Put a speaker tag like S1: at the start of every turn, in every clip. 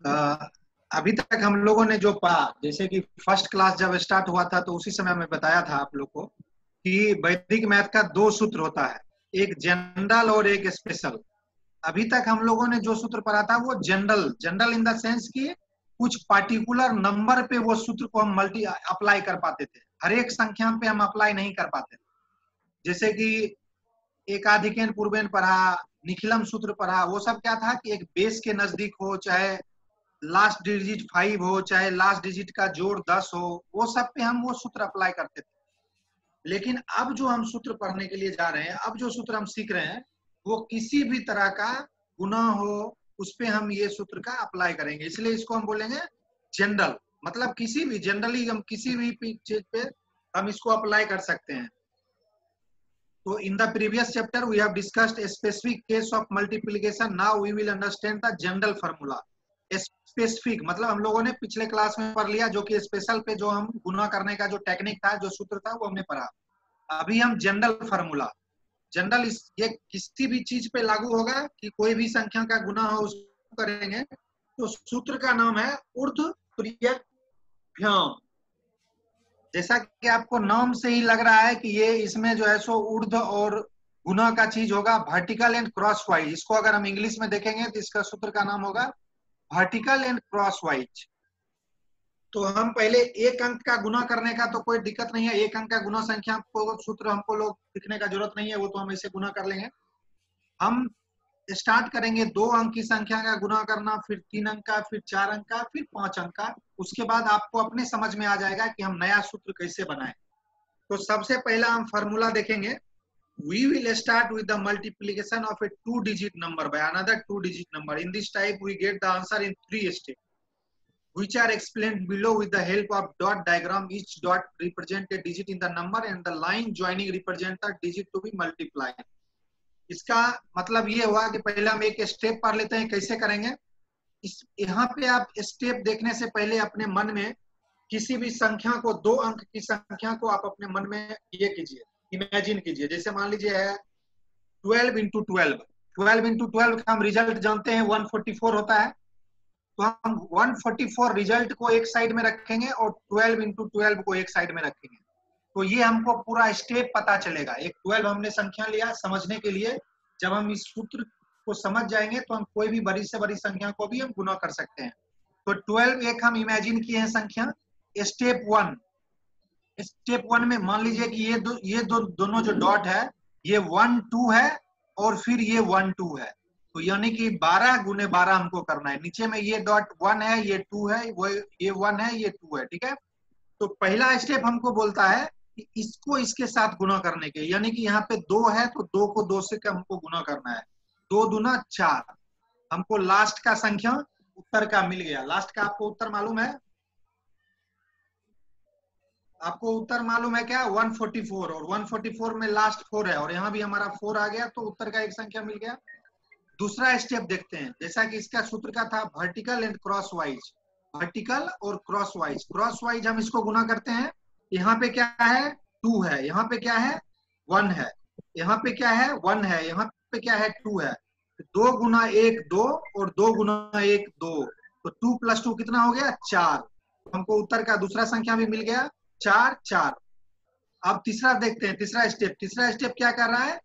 S1: अ, अभी तक हम लोगों ने जो पढ़ा, जैसे कि फर्स्ट क्लास जब स्टार्ट हुआ था तो उसी समय मैं बताया था आप लोग को कि वैदिक मैथ का दो सूत्र होता है, एक जनरल और एक स्पेशल। अभी तक हम लोगों ने जो सूत्र पढ़ा था वो general general in the sense कि कुछ पार्टिकुलर नंबर पे वो सूत्र को हम मल्टी अप्लाई कर पाते थे, हर एक संख्या पे हम अप्लाई नहीं कर पाते। जैसे कि एकाधिकेन पूर्वेन पढ़ा, निखिलम सूत्र पढ़ा, वो सब क्या था कि एक बेस के नजदीक हो, चाहे लास्ट डिजिट 5 हो, चाहे लास्ट डिजिट का जोड़ 10 हो, वो सब पे हम वो सूत्र अप्लाई करते थे। लेकिन अब जो हम सूत्र पढ़ने के लिए जा रहे हैं, अब जो सूत्र हम सीख रहे हैं, वो किसी भी तरह का गुना हो उस पे हम ये सूत्र का अप्लाई करेंगे, इसलिए इसको हम बोलेंगे जनरल। मतलब किसी भी जनरली हम किसी भी चीज पे हम इसको अप्लाई कर सकते हैं। So in the previous chapter we have discussed a specific case of multiplication. Now we will understand the general formula. Specific मतलब हम लोगों ने पिछले क्लास में पढ़ लिया, जो कि स्पेशल पे जो हम गुना करने का जो टेक्निक था, जो सूत्र था, वो हमने पढ़ा। अभी हम जनरल फार्मूला, जनरल ये किसी भी चीज पे लागू होगा कि कोई भी संख्या का गुना हो उसको करेंगे। तो सूत्र का नाम है ऊर्ध्वप्रियभ्याम। जैसा कि आपको नाम से ही लग रहा है कि ये इसमें जो है सो ऊर्ध्व और गुना का चीज होगा, वर्टिकल एंड क्रॉस वाइज। इसको अगर हम इंग्लिश में देखेंगे तो इसका सूत्र का नाम होगा वर्टिकल एंड क्रॉस वाइज। तो हम पहले एक अंक का गुना करने का तो कोई दिक्कत नहीं है, एक अंक का गुना संख्या को सूत्र हमको लोग लिखने का जरूरत नहीं है, वो तो हम ऐसे गुना कर लेंगे। हम स्टार्ट करेंगे 2 अंक की संख्या का गुना करना, फिर 3 अंक का, फिर 4 अंक का, फिर 5 अंक का। उसके बाद आपको अपने समझ में आ जाएगा कि हम नया सूत्र कैसे बनाएं। तो सबसे पहला हम फार्मूला देखेंगे। We will start with the multiplication of a 2-digit number by another 2-digit number. In this type, we get the answer in 3 steps, which are explained below with the help of dot diagram. Each dot represent a digit in the number, and the line joining represent the digit to be multiplied. इसका मतलब ये हुआ कि पहले हम एक step पढ़ लेते हैं, कैसे करेंगे। इस यहाँ पे आप स्टेप देखने से पहले अपने मन में किसी भी संख्या को, 2 अंक की संख्या को आप अपने मन में ये कीजिए, इमेजिन कीजिए। जैसे मान लीजिए है 12 इंटू 12, 12 इंटू 12 का हम रिजल्ट जानते हैं 144 होता है। तो हम 144 रिजल्ट को एक साइड में रखेंगे और 12 इंटू 12 को एक साइड में रखेंगे। तो ये हमको पूरा स्टेप पता चलेगा। एक 12 हमने संख्या लिया समझने के लिए, जब हम इस सूत्र को समझ जाएंगे तो हम कोई भी बड़ी से बड़ी संख्या को भी हम गुना कर सकते हैं। तो 12 एक हम इमेजिन किए हैं संख्या। स्टेप वन में मान लीजिए कि ये दोनों जो डॉट है ये 1 2 है और फिर ये 1 2 है। तो यानी कि 12 गुने 12 हमको करना है। नीचे में ये डॉट 1 है, ये 2 है, वो ये 1 है, ये 2 है, ठीक है। तो पहला स्टेप हमको बोलता है कि इसको इसके साथ गुना करने के, यानी कि यहाँ पे 2 है तो 2 को 2 से हमको गुना करना है। 2 दूना 4। हमको लास्ट का संख्या उत्तर का मिल गया। लास्ट का आपको उत्तर मालूम है? आपको उत्तर मालूम है क्या? 144। और 144 में लास्ट 4 है और यहाँ भी हमारा 4 आ गया, तो उत्तर का एक संख्या मिल गया। दूसरा स्टेप देखते हैं। जैसा कि इसका सूत्र का था vertical and cross wise, vertical और क्रॉस वाइज। क्रॉस वाइज हम इसको गुना करते हैं। यहाँ पे क्या है? 2 है। यहाँ पे क्या है? 1 है। यहाँ पे क्या है? 1 है। यहाँ पे क्या है? 2 है। 2 गुना 1 2 और 2 गुना 1 2। तो 2 प्लस 2 कितना हो गया? 4। हमको उत्तर का दूसरा संख्या भी मिल गया, 4 4। अब तीसरा देखते हैं, तीसरा स्टेप क्या कर रहा है?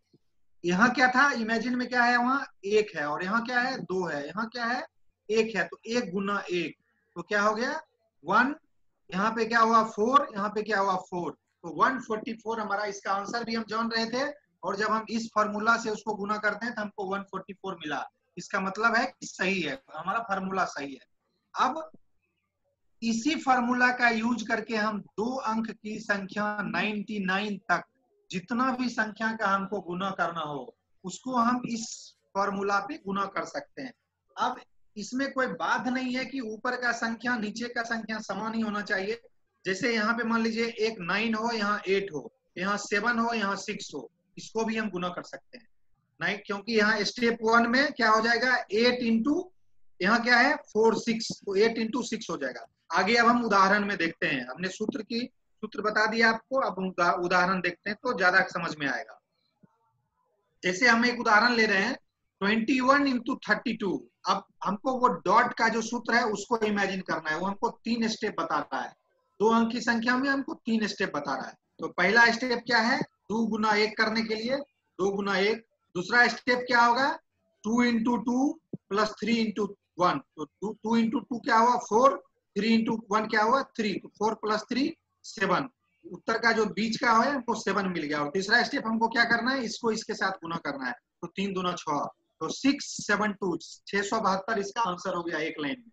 S1: यहाँ क्या था? इमेजिन में क्या है? वहां 1 है और यहाँ क्या है? 2 है। यहाँ क्या है? 1 है। तो 1 गुना 1 तो क्या हो गया? 1। यहाँ पे क्या हुआ? 4। यहाँ पे क्या हुआ? 4। तो 144 हमारा इसका आंसर भी हम जान रहे थे, और जब हम इस फॉर्मूला से उसको गुना करते हैं तो हमको 144 मिला। इसका मतलब है कि सही है, हमारा फॉर्मूला सही है। अब इसी फॉर्मूला का यूज करके हम 2 अंक की संख्या 99 तक जितना भी संख्या का हमको गुना करना हो उसको हम इस फॉर्मूला पे गुना कर सकते हैं। अब इसमें कोई बात नहीं है कि ऊपर का संख्या नीचे का संख्या समान ही होना चाहिए। जैसे यहाँ पे मान लीजिए एक 9 हो, यहाँ 8 हो, यहाँ 7 हो, यहाँ 6 हो, इसको भी हम गुना कर सकते हैं। 9, क्योंकि यहाँ स्टेप 1 में क्या हो जाएगा? 8 इंटू यहाँ क्या है? 4 6, तो 8 इंटू 6 हो जाएगा। आगे अब हम उदाहरण में देखते हैं। हमने सूत्र बता दिया आपको, अब उदाहरण देखते हैं तो ज्यादा समझ में आएगा। जैसे हम एक उदाहरण ले रहे हैं 21 इंटू 32। अब हमको वो डॉट का जो सूत्र है उसको इमेजिन करना है। वो हमको 3 स्टेप बता रहा है, 2 अंक की संख्या में हमको 3 स्टेप बता रहा है। तो पहला स्टेप क्या है, 2 गुना 1 करने के लिए 2 गुना 1। दूसरा स्टेप क्या होगा, 2 इंटू 2 प्लस 3 इंटू 1। तो 2 इंटू 2 क्या हुआ 4, 3 इंटू 1 क्या हुआ 3। तो 4 प्लस 3 7। उत्तर का जो बीच का है हमको 7 मिल गया। और तीसरा स्टेप हमको क्या करना है, इसको इसके साथ गुना करना है। तो 3 दूना 6, तो 672 672 इसका आंसर हो गया एक लाइन में।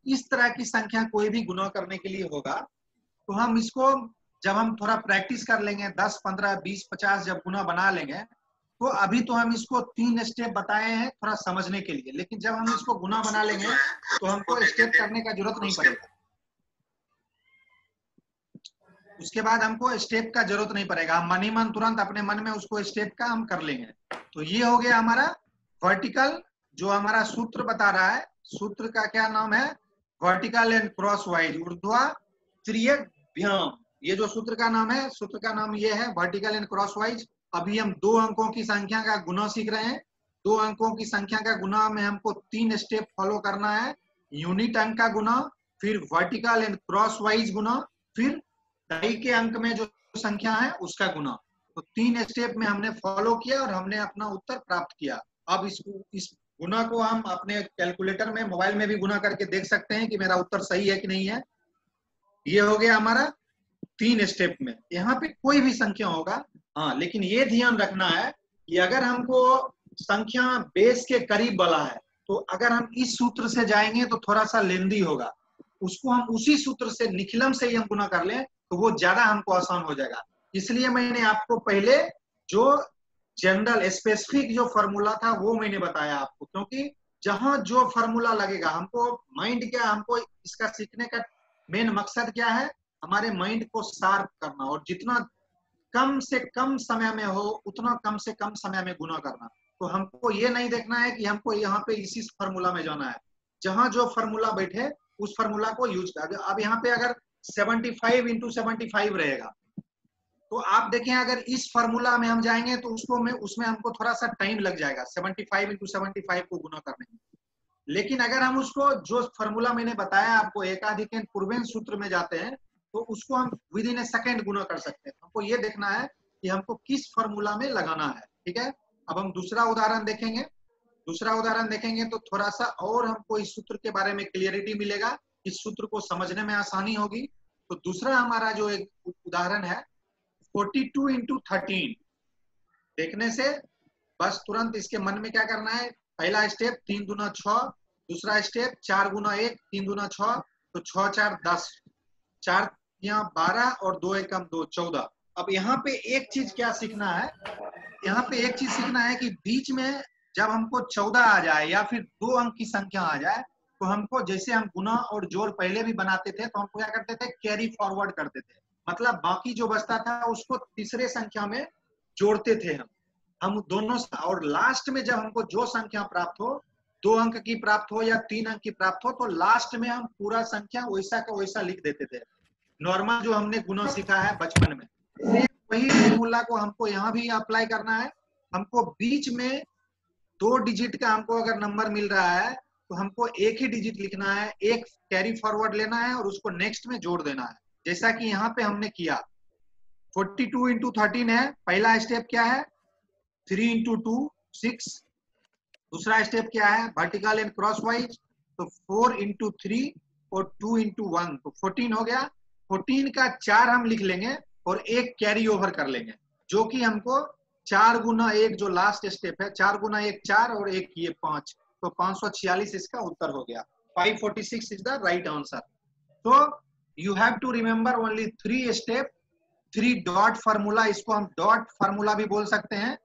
S1: इस तरह की संख्या कोई भी गुना करने के लिए होगा तो हम इसको जब हम थोड़ा प्रैक्टिस कर लेंगे 10 15 20 50 जब गुना बना लेंगे तो अभी तो हम इसको 3 स्टेप बताए हैं थोड़ा समझने के लिए, लेकिन जब हम इसको गुना बना लेंगे तो हमको स्टेप करने का जरूरत नहीं पड़ेगा। उसके बाद हमको स्टेप का जरूरत नहीं पड़ेगा, हम मन ही मन तुरंत अपने मन में उसको स्टेप का हम कर लेंगे। तो ये हो गया हमारा वर्टिकल जो हमारा सूत्र बता रहा है। सूत्र का क्या नाम है, वर्टिकल एंड क्रॉस वाइज ऊर्ध्वाधर। ये जो सूत्र का नाम है, सूत्र का नाम ये है वर्टिकल एंड क्रॉस वाइज। अभी हम 2 अंकों की संख्या का गुना सीख रहे हैं। 2 अंकों की संख्या का गुना में हमको 3 स्टेप फॉलो करना है। यूनिट अंक का गुना, फिर वर्टिकल एंड क्रॉस वाइज गुना, फिर दहाई के अंक में जो संख्या है उसका गुना। तो 3 स्टेप में हमने फॉलो किया और हमने अपना उत्तर प्राप्त किया। अब इस गुना को हम अपने कैलकुलेटर में मोबाइल में भी गुना करके देख सकते हैं कि मेरा उत्तर सही है कि नहीं है। ये हो गया हमारा 3 स्टेप में। यहाँ पे कोई भी संख्या होगा, हाँ, लेकिन ये ध्यान रखना है कि अगर हमको संख्या बेस के करीब वाला है तो अगर हम इस सूत्र से जाएंगे तो थोड़ा सा लेंदी होगा। उसको हम उसी सूत्र से निखिलम से ही हम गुना कर लें तो वो ज्यादा हमको आसान हो जाएगा। इसलिए मैंने आपको पहले जो जनरल स्पेसिफिक जो फॉर्मूला था वो मैंने बताया आपको, क्योंकि जहां जो फॉर्मूला लगेगा हमको माइंड क्या, हमको इसका सीखने का मेन मकसद क्या है, हमारे माइंड को शार्प करना और जितना कम से कम समय में हो उतना कम से कम समय में गुना करना। तो हमको ये नहीं देखना है कि हमको यहाँ पे इसी फॉर्मूला में जाना है, जहां जो फॉर्मूला बैठे उस फॉर्मूला को यूज कर। अब यहाँ पे अगर 75 इंटू 75 रहेगा तो आप देखें अगर इस फॉर्मूला में हम जाएंगे तो उसमें हमको थोड़ा सा टाइम लग जाएगा 75 इंटू 75 को गुना करने में। लेकिन अगर हम उसको जो फॉर्मूला मैंने बताया आपको एकाधिक पूर्वेन सूत्र में जाते हैं तो उसको हम विद इन ए सेकेंड गुना कर सकते हैं। हमको ये देखना है कि हमको किस फॉर्मूला में लगाना है। ठीक है, अब हम दूसरा उदाहरण देखेंगे। दूसरा उदाहरण देखेंगे तो थोड़ा सा और हमको इस सूत्र के बारे में क्लियरिटी मिलेगा, इस सूत्र को समझने में आसानी होगी। तो दूसरा हमारा जो एक उदाहरण है 42 इंटू 13 देखने से बस तुरंत इसके मन में क्या करना है, पहला स्टेप 3 दूना 6, दूसरा स्टेप 4 गुना 1 3 दूना 6, तो 6 4 10, 4 यहाँ 12 और 2 एकम 2 14। अब यहाँ पे एक चीज क्या सीखना है, यहाँ पे एक चीज सीखना है कि बीच में जब हमको 14 आ जाए या फिर 2 अंक की संख्या आ जाए तो हमको, जैसे हम गुना और जोड़ पहले भी बनाते थे तो हमको क्या करते थे, कैरी फॉरवर्ड करते थे। मतलब बाकी जो बचता था उसको तीसरे संख्या में जोड़ते थे हम दोनों। और लास्ट में जब हमको जो संख्या प्राप्त हो, 2 अंक की प्राप्त हो या 3 अंक की प्राप्त हो, तो लास्ट में हम पूरा संख्या वैसा का वैसा लिख देते थे। नॉर्मल जो हमने गुना सीखा है बचपन में, वही फॉर्मूला को हमको यहाँ भी अप्लाई करना है। हमको बीच में 2 डिजिट का हमको अगर नंबर मिल रहा है तो हमको एक ही डिजिट लिखना है, एक कैरी फॉरवर्ड लेना है और उसको नेक्स्ट में जोड़ देना है, जैसा कि यहाँ पे हमने किया। 42 इंटू 13 है, पहला स्टेप क्या है 3 इंटू 2 6, दूसरा स्टेप क्या है वर्टिकल एंड क्रॉस वाइज, तो 4 इंटू 3 और 2 इंटू 1, तो 14 हो गया। 14 का 4 हम लिख लेंगे और एक कैरी ओवर कर लेंगे, जो कि हमको 4 गुना 1 जो लास्ट स्टेप है, 4 गुना 1 4 और 1 ये 5, तो 546 इसका उत्तर हो गया। 546 इज द राइट आंसर। तो you have to remember only 3 step, 3 dot formula, इसको हम डॉट फार्मूला भी बोल सकते हैं।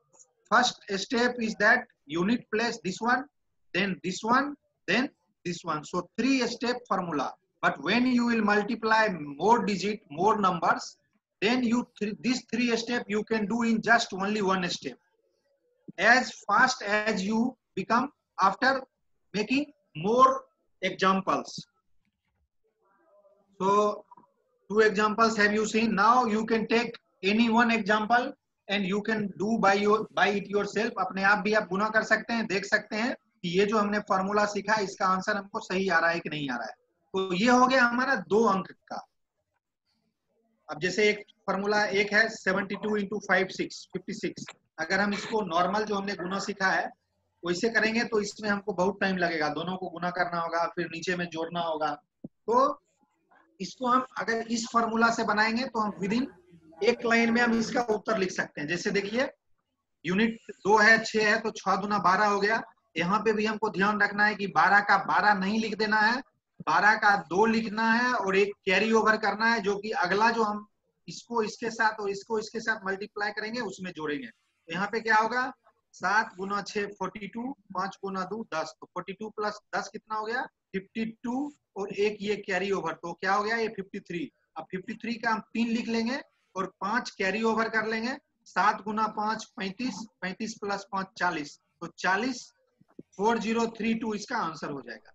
S1: First step is that unit place this one, then this one, then this one. So 3 step formula. But when you will multiply more digit, more numbers, then this 3 step you can do in just only 1 step. As fast as you become after making more examples. So 2 examples have you seen? Now you can take any one example and you can do by it yourself. अपने आप भी आप गुना कर सकते हैं, देख सकते हैं कि ये जो हमने फॉर्मूला सीखा इसका आंसर हमको सही आ रहा है कि नहीं आ रहा है। तो ये हो गया हमारा 2 अंक का। अब जैसे एक फॉर्मूला एक है 72 इंटू 56, अगर हम इसको नॉर्मल जो हमने गुना सीखा है वैसे करेंगे तो इसमें हमको बहुत टाइम लगेगा, दोनों को गुना करना होगा, फिर नीचे में जोड़ना होगा। तो इसको हम अगर इस फॉर्मूला से बनाएंगे तो हम विदिन एक लाइन में हम इसका उत्तर लिख सकते हैं। जैसे देखिए यूनिट 2 है, 6 है, तो 6 दूना 12 हो गया। यहाँ पे भी हमको ध्यान रखना है कि 12 का 12 नहीं लिख देना है, 12 का 2 लिखना है और एक कैरी ओवर करना है, जो कि अगला जो हम इसको इसके साथ और इसको इसके साथ मल्टीप्लाई करेंगे उसमें जोड़ेंगे। तो यहाँ पे क्या होगा, 7 गुना 6 42, 5 गुना 2 10, तो 42 प्लस 10 कितना हो गया 52, और एक ये कैरी ओवर, तो क्या हो गया ये 53। अब 53 का हम 3 लिख लेंगे और 5 कैरी ओवर कर लेंगे। 7 गुना 5 35, 35 प्लस 5 40, तो 40 4032 इसका आंसर हो जाएगा।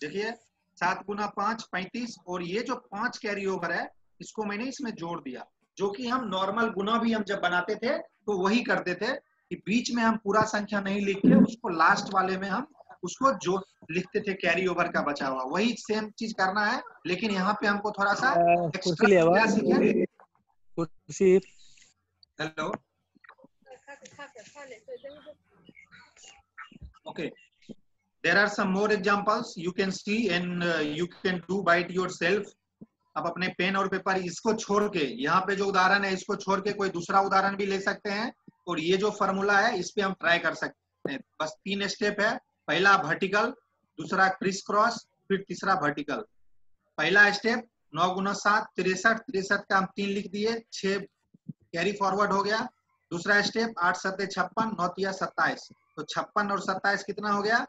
S1: देखिए 7 गुना 5 35, और ये जो 5 कैरी ओवर है इसको मैंने इसमें जोड़ दिया, जो कि हम नॉर्मल गुना भी हम जब बनाते थे तो वही करते थे कि बीच में हम पूरा संख्या नहीं लिख के उसको लास्ट वाले में हम उसको जो लिखते थे कैरी ओवर का बचा हुआ, वही सेम चीज करना है। लेकिन यहाँ पे हमको थोड़ा सा
S2: कुर्सी
S1: एक्स्ट्रा
S2: ले
S1: क्या सीखे।
S2: कुर्सी।
S1: Hello, okay, there are some more examples you can see and you can do by it yourself। आप अपने पेन और पेपर इसको छोड़ के, यहाँ पे जो उदाहरण है इसको छोड़ के कोई दूसरा उदाहरण भी ले सकते हैं, और ये जो फॉर्मूला है इस पे हम ट्राई कर सकते हैं। बस 3 स्टेप है, पहला वर्टिकल, दूसरा क्रिस क्रॉस, फिर तीसरा वर्टिकल। पहला स्टेप 9 गुना 7 63, 63 का हम 3 लिख दिए, 6 कैरी फॉरवर्ड हो गया। दूसरा स्टेप 8 7 56, 9 3 27, तो 56 और 27 कितना हो गया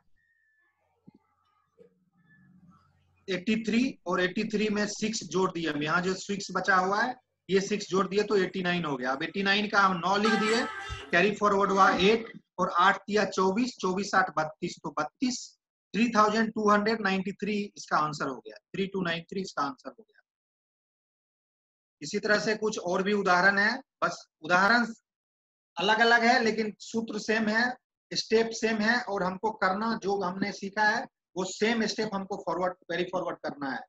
S1: 83, और 83 में 6 जोड़ दिए हम, यहाँ जो 6 बचा हुआ है ये 6 जोड़ दिए तो 89 हो गया। अब 89 का हम 9 लिख दिए, कैरी फॉरवर्ड हुआ 8, और 8 दिया 24, 24 8 32, तो 32 3293 इसका आंसर हो गया, 3293 इसका आंसर हो गया। इसी तरह से कुछ और भी उदाहरण है, बस उदाहरण अलग अलग है लेकिन सूत्र सेम है, स्टेप सेम है, और हमको करना जो हमने सीखा है वो सेम स्टेप हमको फॉरवर्ड कैरी फॉरवर्ड करना है।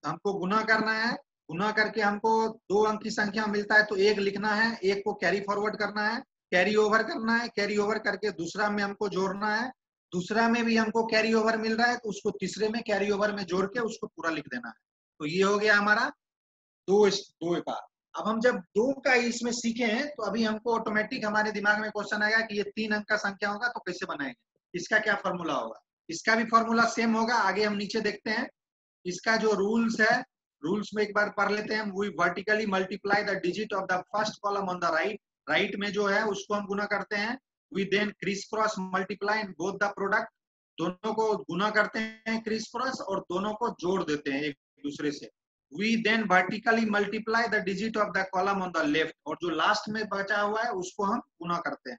S1: हमको गुना करना है, गुना करके हमको 2 अंक की संख्या मिलता है तो 1 लिखना है, 1 को कैरी फॉरवर्ड करना है, कैरी ओवर करना है, कैरी ओवर करके दूसरा में हमको जोड़ना है, दूसरा में भी हमको कैरी ओवर मिल रहा है तो उसको तीसरे में कैरी ओवर में जोड़ के उसको पूरा लिख देना है। तो ये हो गया हमारा 2 का। अब हम जब 2 का इसमें सीखे हैं तो अभी हमको ऑटोमेटिक हमारे दिमाग में क्वेश्चन आएगा कि ये 3 अंक का संख्या होगा तो कैसे बनाएंगे, इसका क्या फॉर्मूला होगा। इसका भी फॉर्मूला सेम होगा, आगे हम नीचे देखते हैं। इसका जो रूल्स है, रूल्स में एक बार पढ़ लेते हैं। We vertically multiply the digit of the first column on the right, right में जो है उसको हम गुना करते हैं। We then criss cross multiply in both the product, दोनों को गुना करते हैं क्रिस क्रॉस और दोनों को जोड़ देते हैं एक दूसरे से। We then vertically multiply the digit of the column on the left, और जो लास्ट में बचा हुआ है उसको हम गुना करते हैं।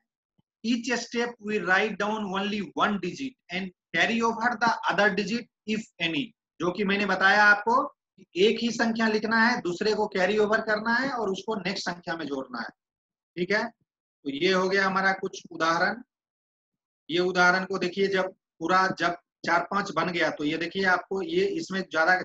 S1: Each step we write down only one digit and carry over the other digit if any, जो कि मैंने बताया आपको एक ही संख्या लिखना है, दूसरे को कैरी ओवर करना है और उसको नेक्स्ट संख्या में जोड़ना है। ठीक है, तो ये हो गया हमारा कुछ उदाहरण। ये उदाहरण को देखिए, जब पूरा जब 4-5 बन गया तो ये देखिए आपको ये इसमें ज्यादा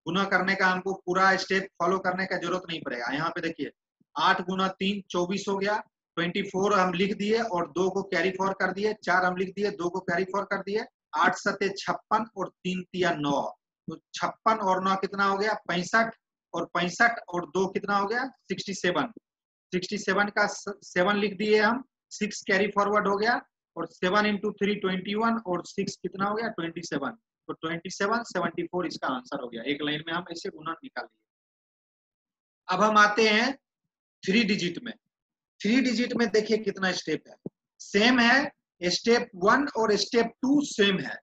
S1: गुना करने का हमको पूरा स्टेप फॉलो करने का जरूरत नहीं पड़ेगा। यहाँ पे देखिए 8 गुना 3 24 हो गया, 24 हम लिख दिए और 2 को कैरी फॉर कर दिए, 4 हम लिख दिए 2 को कैरी फॉर कर दिए, 8 7 56 और 3 3 9, तो 56 और 9 कितना हो गया 65, और 65 और 2 कितना हो गया 67, 67 का 7 लिख दिए हम, 6 कैरी फॉरवर्ड हो गया, और 7 इंटू 3 21, और 6 कितना हो गया 27, तो 27 74 इसका आंसर हो गया। एक लाइन में हम ऐसे गुना निकाल लिए। अब हम आते हैं 3 डिजिट में। 3 डिजिट में देखिए कितना स्टेप है, सेम है, स्टेप 1 और स्टेप 2 सेम है,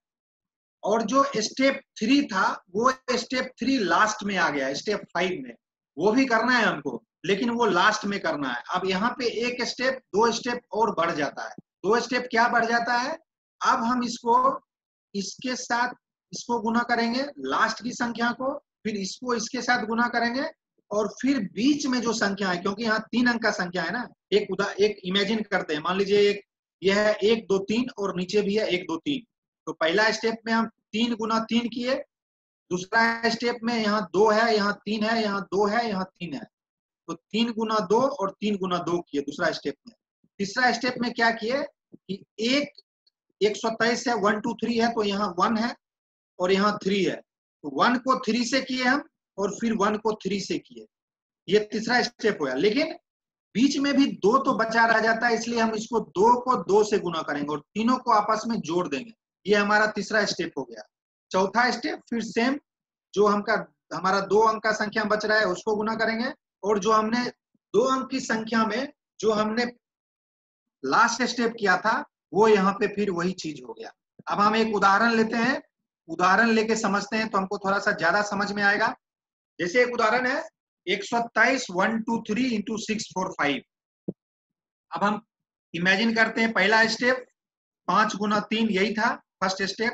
S1: और जो स्टेप 3 था वो स्टेप 3 लास्ट में आ गया, स्टेप 5 में, वो भी करना है हमको लेकिन वो लास्ट में करना है। अब यहाँ पे एक स्टेप 2 स्टेप और बढ़ जाता है। 2 स्टेप क्या बढ़ जाता है, अब हम इसको इसके साथ इसको गुना करेंगे लास्ट की संख्या को, फिर इसको इसके साथ गुना करेंगे, और फिर बीच में जो संख्या है, क्योंकि यहाँ 3 अंक का संख्या है ना, एक इमेजिन करते हैं, मान लीजिए एक ये है 1 2 3 और नीचे भी है 1 2 3। तो पहला स्टेप में हम 3 गुना 3 किए, दूसरा स्टेप में यहाँ 2 है, यहाँ 3 है, यहाँ 2 है, यहाँ 3 है, तो 3 गुना 2 और 3 गुना 2 किए दूसरा स्टेप में। तीसरा स्टेप में क्या किए कि 123 है, 1 2 3 है, तो यहाँ 1 है और यहाँ 3 है, तो 1 को 3 से किए हम और फिर 1 को 3 से किए। ये तीसरा स्टेप हुआ। लेकिन बीच में भी 2 तो बचा रह जाता है, इसलिए हम इसको 2 को 2 से गुना करेंगे और तीनों को आपस में जोड़ देंगे। ये हमारा तीसरा स्टेप हो गया। चौथा स्टेप फिर सेम, जो हमारा 2 अंक का संख्या बच रहा है उसको गुना करेंगे, और जो हमने 2 अंक की संख्या में जो हमने लास्ट स्टेप किया था वो यहाँ पे फिर वही चीज हो गया। अब हम एक उदाहरण लेते हैं, उदाहरण लेके समझते हैं तो हमको थोड़ा सा ज्यादा समझ में आएगा। जैसे एक उदाहरण है 127 1 2 3 इंटू 6 4 5। अब हम इमेजिन करते हैं पहला स्टेप 5 गुना 3 यही था फर्स्ट स्टेप,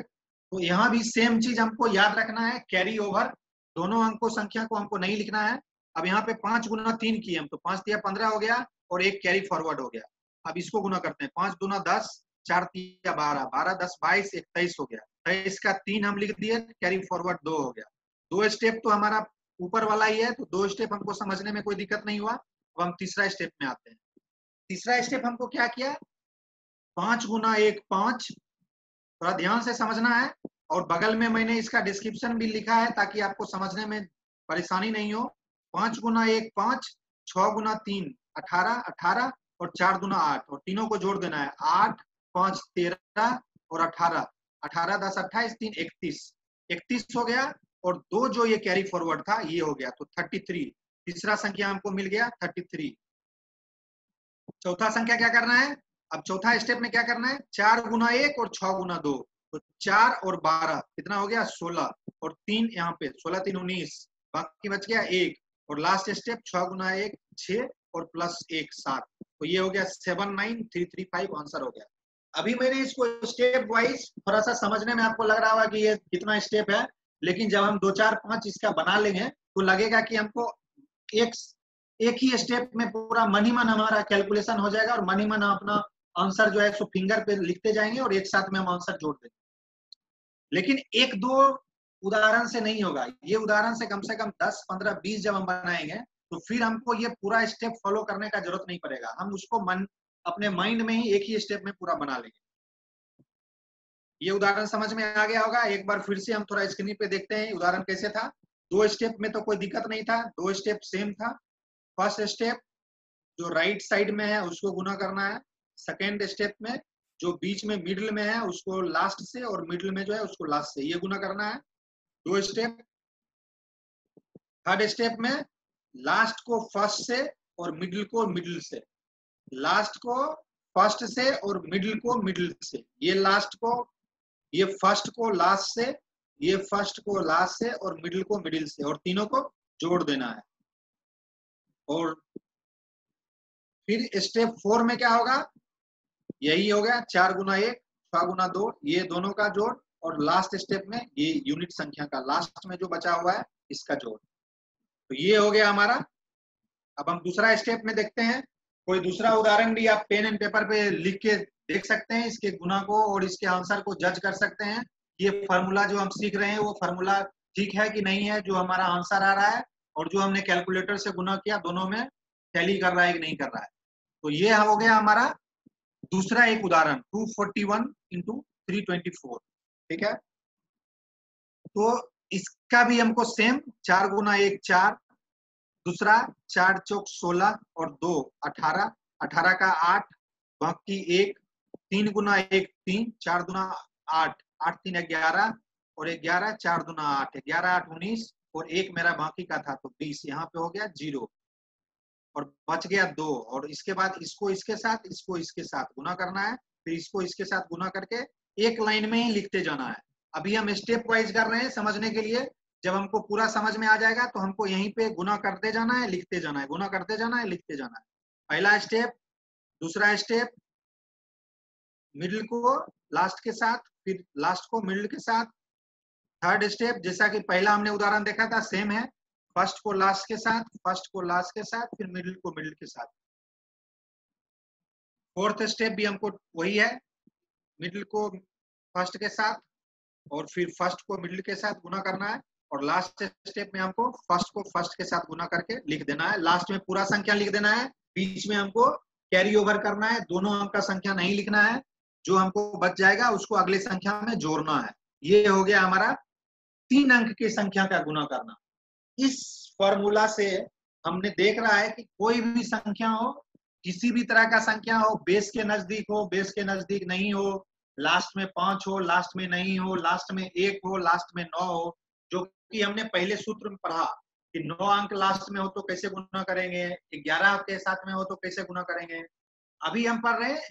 S1: तो यहाँ भी सेम चीज हमको याद रखना है, कैरी ओवर, दोनों अंकों संख्या को हमको नहीं लिखना है। अब यहाँ पे 5 गुना 3 किए हम, तो 5 दिया 15 हो गया और एक कैरी फॉरवर्ड हो गया। अब इसको गुना करते हैं, 5 दूना 10, 4 तिया 12, 12 10 22 21 हो गया, 23 का 3 हम लिख दिए, कैरी फॉरवर्ड 2 हो गया। 2 स्टेप तो हमारा ऊपर वाला ही है, तो 2 स्टेप हमको समझने में कोई दिक्कत नहीं हुआ। अब हम तीसरा स्टेप में आते हैं। तीसरा स्टेप हमको क्या किया, 5 गुना 1 5, थोड़ा ध्यान से समझना है, और बगल में मैंने इसका डिस्क्रिप्शन भी लिखा है ताकि आपको समझने में परेशानी नहीं हो। 5 गुना 1 5, 6 गुना 3 18, 18 और 4 गुना 8, और तीनों को जोड़ देना है, 8 5 13 और 18, 18 10 28 3 31, 31 हो गया, और 2 जो ये कैरी फॉरवर्ड था ये हो गया, तो 33। तीसरा संख्या हमको मिल गया 33। चौथा संख्या क्या करना है, अब चौथा स्टेप में क्या करना है, 4 गुना 1 और 6 गुना 2, तो 4 और 12 कितना हो गया 16, और 3 यहाँ पे 16 3 19, बाकी बच गया 1, और लास्ट स्टेप 6 गुना 1 6 और प्लस 1 7, तो ये हो गया 7 9 3 3 5, आंसर हो गया। अभी मैंने इसको स्टेप वाइज थोड़ा सा समझने में आपको लग रहा होगा कि ये कितना स्टेप है, लेकिन जब हम 2 4 5 इसका बना लेंगे तो लगेगा कि हमको एक ही स्टेप में पूरा मन ही मन हमारा कैलकुलेशन हो जाएगा, और मन ही मन अपना आंसर जो है सो फिंगर पे लिखते जाएंगे और एक साथ में हम आंसर जोड़ देंगे। लेकिन 1 2 उदाहरण से नहीं होगा, ये उदाहरण से कम 10 15 20 जब हम बनाएंगे तो फिर हमको ये पूरा स्टेप फॉलो करने का जरूरत नहीं पड़ेगा, हम उसको अपने माइंड में ही एक ही स्टेप में पूरा बना लेंगे। ये उदाहरण समझ में आ गया होगा। एक बार फिर से हम थोड़ा स्क्रीन पे देखते हैं उदाहरण कैसे था। 2 स्टेप में तो कोई दिक्कत नहीं था, 2 स्टेप सेम था। फर्स्ट स्टेप जो राइट साइड में है उसको गुना करना है, सेकेंड स्टेप में जो बीच में मिडिल में है उसको लास्ट से, और मिडिल में जो है उसको लास्ट से, ये गुना करना है 2 स्टेप। थर्ड स्टेप में लास्ट को फर्स्ट से और मिडिल को मिडिल से, लास्ट को फर्स्ट से और मिडिल को मिडिल से, ये लास्ट को, ये फर्स्ट को लास्ट से, ये फर्स्ट को लास्ट से और मिडिल को मिडिल से, और तीनों को जोड़ देना है। और फिर स्टेप 4 में क्या होगा, यही हो गया 4 गुना 1 6 गुना 2, ये दोनों का जोड़, और लास्ट स्टेप में ये यूनिट संख्या का लास्ट में जो बचा हुआ है इसका जोड़। तो ये हो गया हमारा। अब हम दूसरा स्टेप में देखते हैं, कोई दूसरा उदाहरण भी आप पेन एंड पेपर पे लिख के देख सकते हैं, इसके गुना को और इसके आंसर को जज कर सकते हैं। ये फार्मूला जो हम सीख रहे हैं वो फार्मूला ठीक है कि नहीं है, जो हमारा आंसर आ रहा है और जो हमने कैलकुलेटर से गुना किया दोनों में टैली कर रहा है कि नहीं कर रहा है। तो ये हो गया हमारा दूसरा एक उदाहरण 241 इंटू 324, ठीक है। तो इसका भी हमको सेम 4 गुना 1 4, दूसरा 4 चौक 16 और 2 18, 18 का 8 बाकी 1, 3 गुना 1 3, 4 गुना 8 8 3 11 और 11 4 गुना 8 11 8 19, और 1 मेरा बाकी का था तो 20, यहाँ पे हो गया 0 और बच गया 2, और इसके बाद इसको इसके साथ गुना करना है, फिर इसको इसके साथ गुना करके एक लाइन में ही लिखते जाना है। अभी हम स्टेप वाइज कर रहे हैं समझने के लिए, जब हमको पूरा समझ में आ जाएगा तो हमको यहीं पे गुना करते जाना है, लिखते जाना है, गुना करते जाना है, लिखते जाना है। पहला स्टेप, दूसरा स्टेप मिडिल को लास्ट के साथ, फिर लास्ट को मिडिल के साथ। थर्ड स्टेप जैसा कि पहला हमने उदाहरण देखा था सेम है, फर्स्ट को लास्ट के साथ, फर्स्ट को लास्ट के साथ, फिर मिडिल को मिडिल के साथ। फोर्थ स्टेप भी हमको वही है, मिडिल को फर्स्ट के साथ और फिर फर्स्ट को मिडिल के साथ गुना करना है, और लास्ट स्टेप में हमको फर्स्ट को फर्स्ट के साथ गुना करके लिख देना है। लास्ट में पूरा संख्या लिख देना है, बीच में हमको कैरी ओवर करना है, दोनों अंक का संख्या नहीं लिखना है, जो हमको बच जाएगा उसको अगले संख्या में जोड़ना है। ये हो गया हमारा 3 अंक की संख्या का गुना करना। इस फॉर्मूला से हमने देख रहा है कि कोई भी संख्या हो, किसी भी तरह का संख्या हो, बेस के नजदीक हो, बेस के नजदीक नहीं हो, लास्ट में 5 हो, लास्ट में नहीं हो, लास्ट में 1 हो, लास्ट में 9 हो, जो कि हमने पहले सूत्र में पढ़ा कि 9 अंक लास्ट में हो तो कैसे गुना करेंगे, 11 के साथ में हो तो कैसे गुना करेंगे। अभी हम पढ़ रहे हैं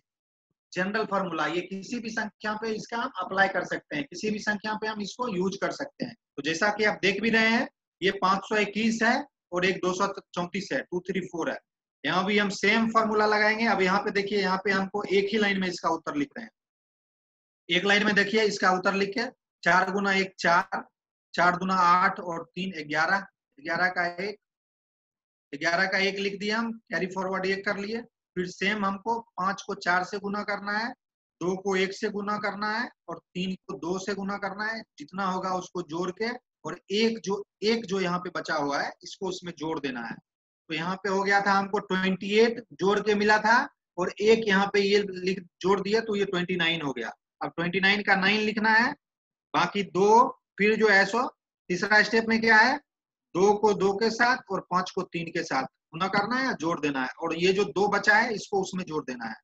S1: जनरल फॉर्मूला, ये किसी भी संख्या पे इसका हम अप्लाई कर सकते हैं, किसी भी संख्या पे हम इसको यूज कर सकते हैं। तो जैसा कि आप देख भी रहे हैं, ये 521 है और एक 234 है, 234 है। यहाँ भी हम सेम फॉर्मूला लगाएंगे। अब यहाँ पे देखिए, यहाँ पे हमको एक ही लाइन में इसका उत्तर लिख रहे हैं। एक लाइन में देखिए इसका उत्तर लिख के 4 गुना 1 4, 4 गुना 8 और 3 11, 11 का 1 लिख दिया हम, कैरी फॉरवर्ड 1 कर लिए। फिर सेम हमको 5 को 4 से गुना करना है, 2 को 1 से गुना करना है और 3 को 2 से गुना करना है। जितना होगा उसको जोड़ के, और एक जो यहाँ पे बचा हुआ है इसको उसमें जोड़ देना है। तो यहाँ पे हो गया था हमको 28 जोड़ के मिला था, और एक यहाँ पे ये जोड़ दिया तो ये 29 हो गया। अब 29 का 9 लिखना है, बाकी 2 फिर जो है सो तीसरा स्टेप में क्या है, 2 को 2 के साथ और 5 को 3 के साथ गुना करना है, जोड़ देना है, और ये जो 2 बचा है इसको उसमें जोड़ देना है।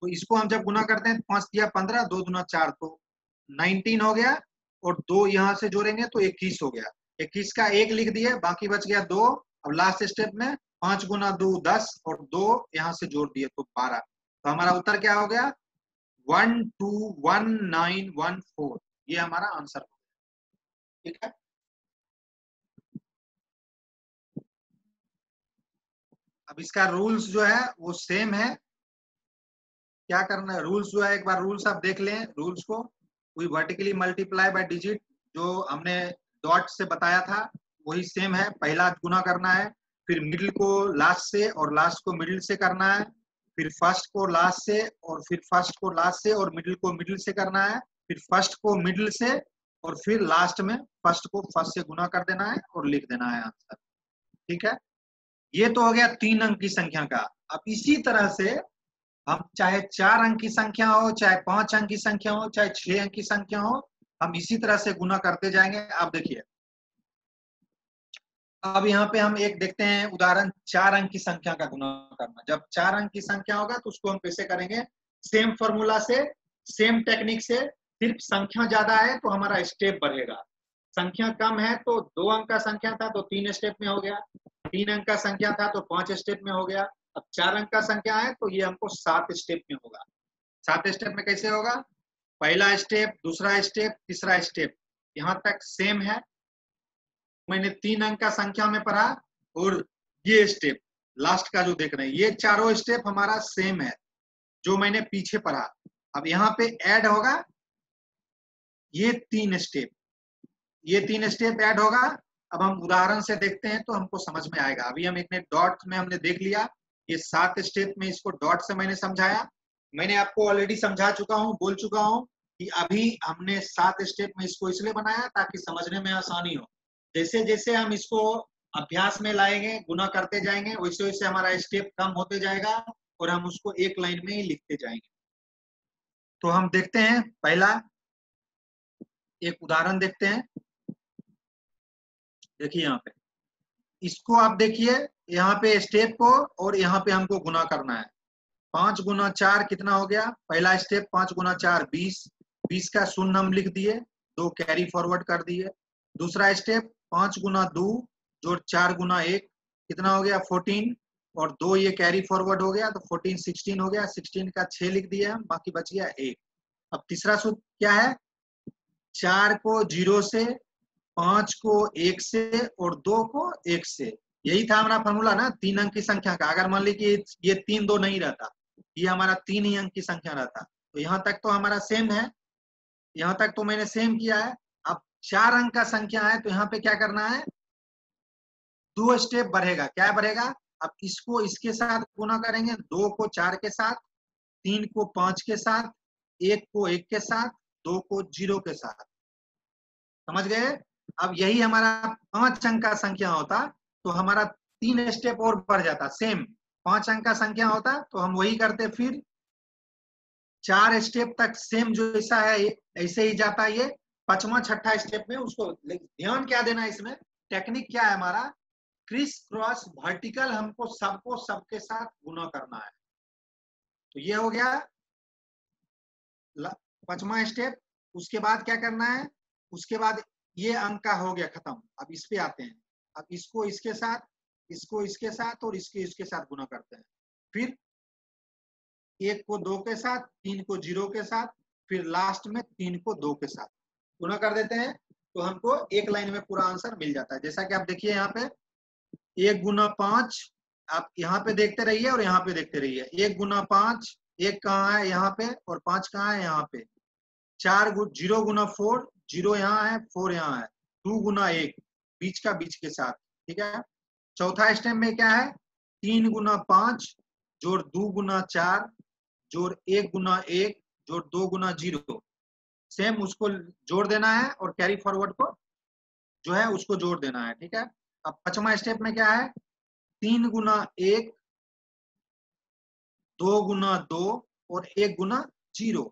S1: तो इसको हम जब गुना करते हैं 5 दिया 15, 2 दूना 4, तो 19 हो गया, और 2 यहाँ से जोड़ेंगे तो 21 हो गया। 21 का 1 लिख दिए, बाकी बच गया 2। अब लास्ट स्टेप में 5 गुना 2 10 और 2 यहाँ से जोड़ दिए तो 12। तो हमारा उत्तर क्या हो गया, 121914। ये हमारा आंसर हो गया। ठीक है, अब इसका रूल्स जो है वो सेम है। क्या करना है, रूल्स जो है एक बार रूल्स आप देख लें। रूल्स को we vertically multiply by digit, जो हमने डॉट से बताया था वही सेम है। पहला गुना करना है, फिर मिडिल को लास्ट से और लास्ट को मिडिल से करना है, फिर फर्स्ट को लास्ट से और फिर फर्स्ट को लास्ट से और मिडिल को मिडिल से करना है, फिर फर्स्ट को मिडिल से और फिर लास्ट में फर्स्ट को फर्स्ट से गुना कर देना है और लिख देना है आंसर। ठीक है, ये तो हो गया 3 अंक की संख्या का। अब इसी तरह से हम चाहे 4 अंक की संख्या हो, चाहे 5 अंक की संख्या हो, चाहे 6 अंक की संख्या हो, हम इसी तरह से गुना करते जाएंगे। आप देखिए, अब यहाँ पे हम एक देखते हैं उदाहरण, 4 अंक की संख्या का गुना करना। जब 4 अंक की संख्या होगा तो उसको हम कैसे करेंगे, सेम फॉर्मूला से, सेम टेक्निक से, सिर्फ संख्या ज्यादा है तो हमारा स्टेप बढ़ेगा। संख्या कम है तो 2 अंक का संख्या था तो 3 स्टेप में हो गया, 3 अंक का संख्या था तो 5 स्टेप में हो गया। अब 4 अंक का संख्या है तो ये हमको 7 स्टेप में होगा। 7 स्टेप में कैसे होगा, पहला स्टेप, दूसरा स्टेप, तीसरा स्टेप, यहाँ तक सेम है। मैंने 3 अंक का संख्या में पढ़ा, और ये स्टेप लास्ट का जो देख रहे हैं, ये चारों स्टेप हमारा सेम है जो मैंने पीछे पढ़ा। अब यहाँ पे ऐड होगा ये 3 स्टेप, ये 3 स्टेप ऐड होगा। अब हम उदाहरण से देखते हैं तो हमको समझ में आएगा। अभी हम एक डॉट में हमने देख लिया, ये 7 स्टेप में इसको डॉट से मैंने समझाया। मैंने आपको ऑलरेडी समझा चुका हूँ, बोल चुका हूँ कि अभी हमने 7 स्टेप में इसको इसलिए बनाया ताकि समझने में आसानी हो। जैसे जैसे हम इसको अभ्यास में लाएंगे, गुना करते जाएंगे, वैसे वैसे हमारा स्टेप कम होते जाएगा और हम उसको एक लाइन में ही लिखते जाएंगे। तो हम देखते हैं, पहला एक उदाहरण देखते हैं। देखिए यहाँ पे, इसको आप देखिए, यहाँ पे स्टेप को और यहाँ पे हमको गुना करना है। 5 गुना 4 कितना हो गया, पहला स्टेप 5 गुना 4 20, 20 का शून्य हम लिख दिए, 2 कैरी फॉरवर्ड कर दिए। दूसरा स्टेप 5 गुना 2 जोड़ 4 गुना 1 कितना हो गया 14, और 2 ये कैरी फॉरवर्ड हो गया तो 14 16 हो गया, 16 का 6 लिख दिया हम, बाकी बच गया 1। अब तीसरा सूत्र क्या है, 4 को 0 से, 5 को 1 से और 2 को 1 से। यही था हमारा फॉर्मूला ना 3 अंक की संख्या का। अगर मान ली कि ये 3 2 नहीं रहता, ये हमारा 3 ही अंक की संख्या रहता, तो यहाँ तक तो हमारा सेम है, यहाँ तक तो मैंने सेम किया है। अब 4 अंक का संख्या है तो यहाँ पे क्या करना है, 2 स्टेप बढ़ेगा। क्या बढ़ेगा, अब इसको इसके साथ गुना करेंगे, 2 को 4 के साथ, 3 को 5 के साथ, 1 को 1 के साथ, 2 को 0 के साथ। समझ गए? अब यही हमारा 5 अंक का संख्या होता तो हमारा 3 स्टेप और बढ़ जाता। सेम 5 अंक का संख्या होता तो हम वही करते, फिर 4 स्टेप तक सेम जो ऐसा है ऐसे ही जाता। ये 5वां 6ठा स्टेप में उसको ध्यान क्या देना है, इसमें टेक्निक क्या है हमारा, क्रिस क्रॉस वर्टिकल हमको सबको सबके साथ गुना करना है। तो ये हो गया 5वां स्टेप। उसके बाद क्या करना है, उसके बाद ये अंक का हो गया खत्म। अब इस पे आते हैं। अब इसको इसके साथ, इसको इसके साथ और इसके इसके साथ गुना करते हैं। फिर 1 को 2 के साथ, 3 को 0 के साथ, फिर लास्ट में 3 को 2 के साथ गुना कर देते हैं तो हमको एक लाइन में पूरा आंसर मिल जाता है। जैसा कि आप देखिए यहाँ पे 1 गुना 5, आप यहाँ पे देखते रहिए और यहाँ पे देखते रहिए। 1 गुना 5, 1 कहाँ है यहाँ पे और 5 कहाँ है यहाँ पे। 0 गुना 4, 0 यहाँ है, 4 यहाँ है। 2 गुना 1, बीच का बीच के साथ, ठीक है। चौथा स्टेप में क्या है, 3 गुना 5 जोड़ 2 गुना 4 जोड़ 1 गुना 1 जोड़ 2 गुना 0, सेम उसको जोड़ देना है और कैरी फॉरवर्ड को जो है उसको जोड़ देना है, ठीक है। अब 5वां स्टेप में क्या है, 3 गुना 1, 2 गुना 2 और 1 गुना 0।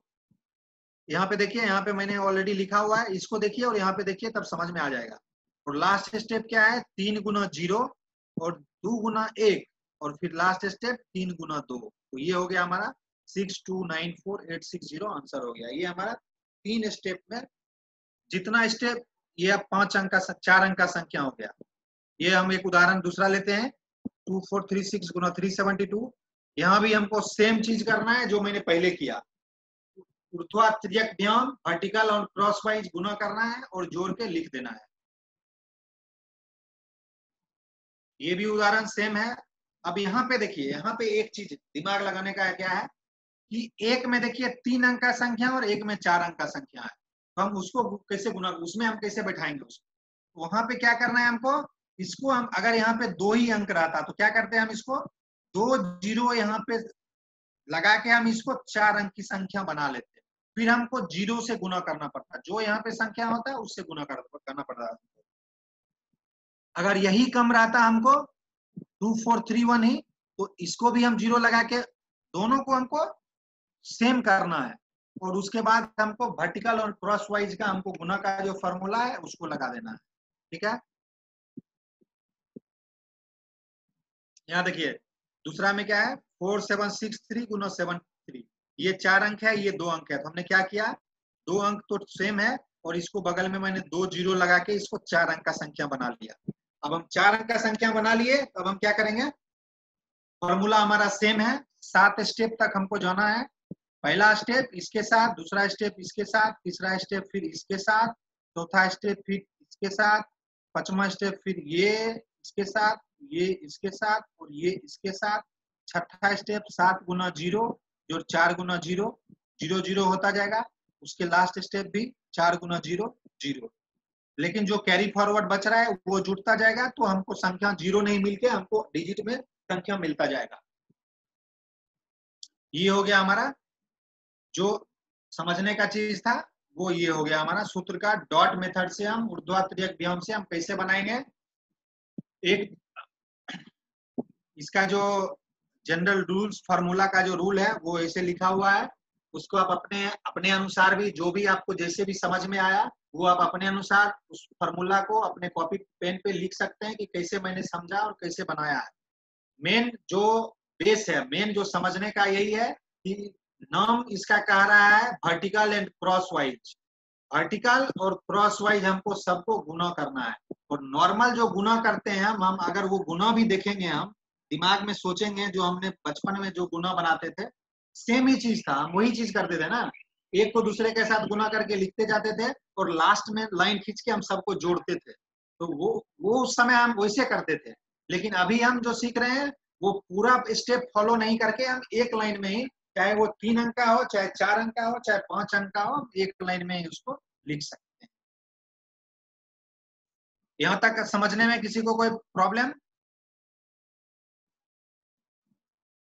S1: यहाँ पे देखिए, यहाँ पे मैंने ऑलरेडी लिखा हुआ है, इसको देखिए और यहाँ पे देखिए, तब समझ में आ जाएगा। और लास्ट स्टेप क्या है, 3 गुना 0 और 2 गुना 1 और फिर लास्ट स्टेप 3 गुना 2। तो ये हो गया हमारा 6294860 आंसर हो गया। ये हमारा 3 स्टेप में जितना स्टेप, ये अब 5 अंक का 4 अंक का संख्या हो गया। ये हम एक उदाहरण दूसरा लेते हैं, 2436 गुना 372। यहाँ भी हमको सेम चीज करना है जो मैंने पहले किया, ऊर्ध्वाधर व्याम वर्टिकल और क्रॉस वाइज गुना करना है और जोड़ के लिख देना है। ये भी उदाहरण सेम है। अब यहाँ पे देखिए, यहाँ पे एक चीज दिमाग लगाने का क्या है कि एक में देखिए 3 अंक का संख्या और एक में 4 अंक का संख्या है, तो हम उसको कैसे गुना, उसमें हम कैसे बैठाएंगे उसको। वहां पे क्या करना है हमको, इसको हम अगर यहाँ पे 2 ही अंक रहता तो क्या करते हैं, हम इसको 2 0 यहाँ पे लगा के हम इसको 4 अंक की संख्या बना लेते हैं। फिर हमको 0 से गुना करना पड़ता है, जो यहाँ पे संख्या होता है उससे गुना करना पड़ता है। अगर यही कम रहता हमको 2431 ही, तो इसको भी हम 0 लगा के दोनों को हमको सेम करना है और उसके बाद हमको वर्टिकल और क्रॉस वाइज का हमको गुना का जो फॉर्मूला है उसको लगा देना है, ठीक है। यहाँ देखिए दूसरा में क्या है, 4763 गुना 73। ये 4 अंक है, ये 2 अंक है, तो हमने क्या किया, 2 अंक तो सेम है और इसको बगल में मैंने 2 0 लगा के इसको 4 अंक का संख्या बना लिया। अब हम 4 अंक का संख्या बना लिए, अब हम क्या करेंगे, फॉर्मूला हमारा सेम है, 7 स्टेप तक हमको जाना है। पहला स्टेप इसके साथ, दूसरा स्टेप इसके साथ, तीसरा स्टेप फिर इसके साथ, चौथा स्टेप फिर इसके साथ, 5वां स्टेप फिर ये इसके साथ, ये इसके साथ और ये इसके साथ, छठा स्टेप 7 गुना 0 जो 4 गुना 0 0 0 होता जाएगा। उसके लास्ट स्टेप भी 4 गुना 0 0, लेकिन जो कैरी फॉरवर्ड बच रहा है वो जुड़ता जाएगा, तो हमको संख्या 0 नहीं मिलके हमको डिजिट में संख्या मिलता जाएगा। ये हो गया हमारा जो समझने का चीज था, वो ये हो गया हमारा सूत्र का। डॉट मेथड से हम ऊर्ध्वाधर व्याम से हम कैसे बनाएंगे, एक इसका जो जनरल रूल्स फार्मूला का जो रूल है वो ऐसे लिखा हुआ है, उसको आप अपने अपने अनुसार भी, जो भी आपको जैसे भी समझ में आया वो आप अपने अनुसार उस फार्मूला को अपने कॉपी पेन पे लिख सकते हैं कि कैसे मैंने समझा और कैसे बनाया है। मेन जो बेस है, मेन जो समझने का यही है कि नाम इसका कह रहा है vertical and cross wise. Vertical और क्रॉस वाइज हमको सबको गुना करना है, और नॉर्मल जो गुना करते हैं हम अगर वो गुना भी देखेंगे, हम दिमाग में सोचेंगे जो हमने बचपन में जो गुना बनाते थे सेम ही चीज था, हम वही चीज करते थे ना, एक को दूसरे के साथ गुना करके लिखते जाते थे और लास्ट में लाइन खींच के हम सबको जोड़ते थे। तो वो उस समय हम वैसे करते थे। लेकिन अभी हम जो सीख रहे हैं वो पूरा स्टेप फॉलो नहीं करके हम एक लाइन में ही, चाहे वो 3 अंक का हो, चाहे 4 अंक का हो, चाहे 5 अंक का हो, एक लाइन में ही उसको लिख सकते हैं। यहाँ तक समझने में किसी को कोई प्रॉब्लम?